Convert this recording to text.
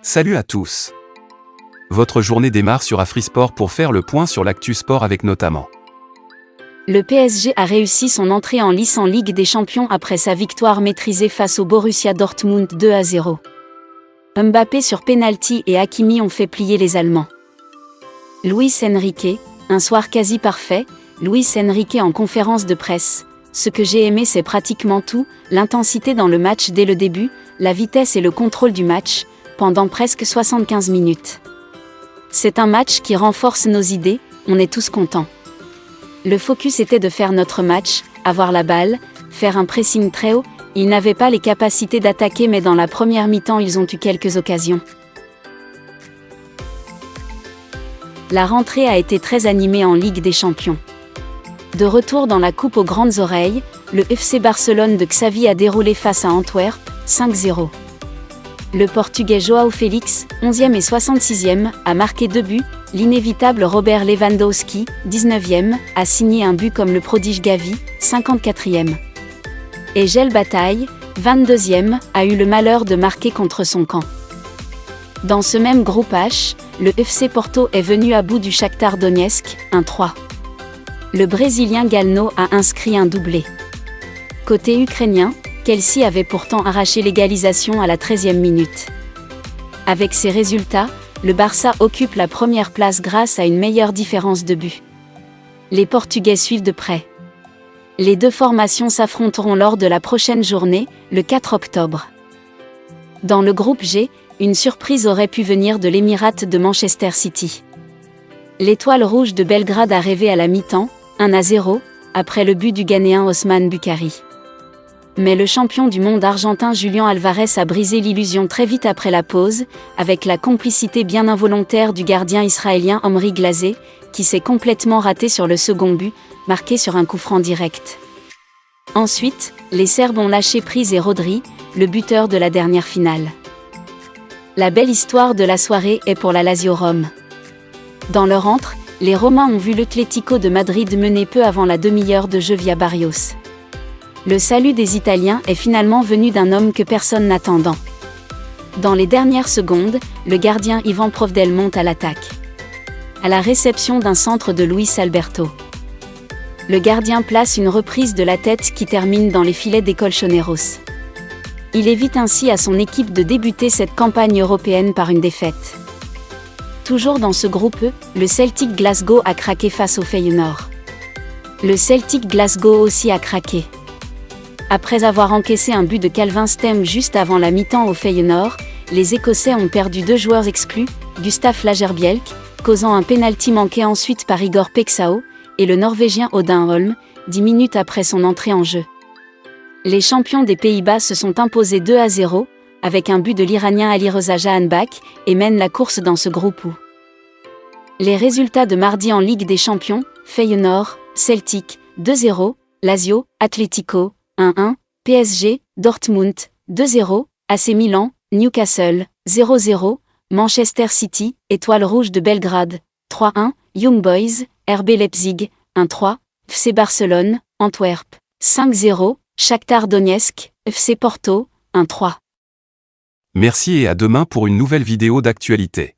Salut à tous. Votre journée démarre sur Afrisport pour faire le point sur l'actu sport avec notamment. Le PSG a réussi son entrée en lice en Ligue des Champions après sa victoire maîtrisée face au Borussia Dortmund 2-0. Mbappé sur penalty et Hakimi ont fait plier les Allemands. Luis Enrique, un soir quasi parfait, Luis Enrique en conférence de presse. Ce que j'ai aimé, c'est pratiquement tout, l'intensité dans le match dès le début, la vitesse et le contrôle du match, pendant presque 75 minutes. C'est un match qui renforce nos idées, on est tous contents. Le focus était de faire notre match, avoir la balle, faire un pressing très haut, ils n'avaient pas les capacités d'attaquer mais dans la première mi-temps ils ont eu quelques occasions. La rentrée a été très animée en Ligue des Champions. De retour dans la coupe aux grandes oreilles, le FC Barcelone de Xavi a déroulé face à Antwerp, 5-0. Le Portugais João Félix, 11e et 66e, a marqué 2 buts, l'inévitable Robert Lewandowski, 19e, a signé un but comme le prodige Gavi, 54e. Et Gel Bataille, 22e, a eu le malheur de marquer contre son camp. Dans ce même groupe H, le FC Porto est venu à bout du Shakhtar Donetsk, 1-3. Le Brésilien Galno a inscrit un doublé. Côté ukrainien, Kelsey avait pourtant arraché l'égalisation à la 13e minute. Avec ces résultats, le Barça occupe la première place grâce à une meilleure différence de but. Les Portugais suivent de près. Les deux formations s'affronteront lors de la prochaine journée, le 4 octobre. Dans le groupe G, une surprise aurait pu venir de l'Émirat de Manchester City. L'Étoile rouge de Belgrade a rêvé à la mi-temps, 1-0, après le but du Ghanéen Osman Bukhari. Mais le champion du monde argentin Julián Alvarez a brisé l'illusion très vite après la pause, avec la complicité bien involontaire du gardien israélien Omri Glazé, qui s'est complètement raté sur le second but, marqué sur un coup franc direct. Ensuite, les Serbes ont lâché prise et Rodri, le buteur de la dernière finale. La belle histoire de la soirée est pour la Lazio Rome. Dans leur antre, les Romains ont vu l'Atlético de Madrid mener peu avant la demi-heure de jeu via Barrios. Le salut des Italiens est finalement venu d'un homme que personne n'attendant. Dans les dernières secondes, le gardien Ivan Provdel monte à l'attaque. À la réception d'un centre de Luis Alberto. Le gardien place une reprise de la tête qui termine dans les filets des Colchoneros. Il évite ainsi à son équipe de débuter cette campagne européenne par une défaite. Toujours dans ce groupe E, le Celtic Glasgow a craqué face au Feyenoord. Le Celtic Glasgow aussi a craqué. Après avoir encaissé un but de Calvin Stem juste avant la mi-temps au Feyenoord, les Écossais ont perdu 2 joueurs exclus, Gustaf Lagerbielke, causant un pénalty manqué ensuite par Igor Pexao, et le Norvégien Odin Holm, 10 minutes après son entrée en jeu. Les champions des Pays-Bas se sont imposés 2-0, avec un but de l'Iranien Alireza Jahanbakhsh, et mènent la course dans ce groupe où. Les résultats de mardi en Ligue des Champions, Feyenoord, Celtic, 2-0, Lazio, Atlético, 1-1, PSG, Dortmund, 2-0, AC Milan, Newcastle, 0-0, Manchester City, Étoile rouge de Belgrade, 3-1, Young Boys, RB Leipzig, 1-3, FC Barcelone, Antwerp, 5-0, Shakhtar Donetsk, FC Porto, 1-3. Merci et à demain pour une nouvelle vidéo d'actualité.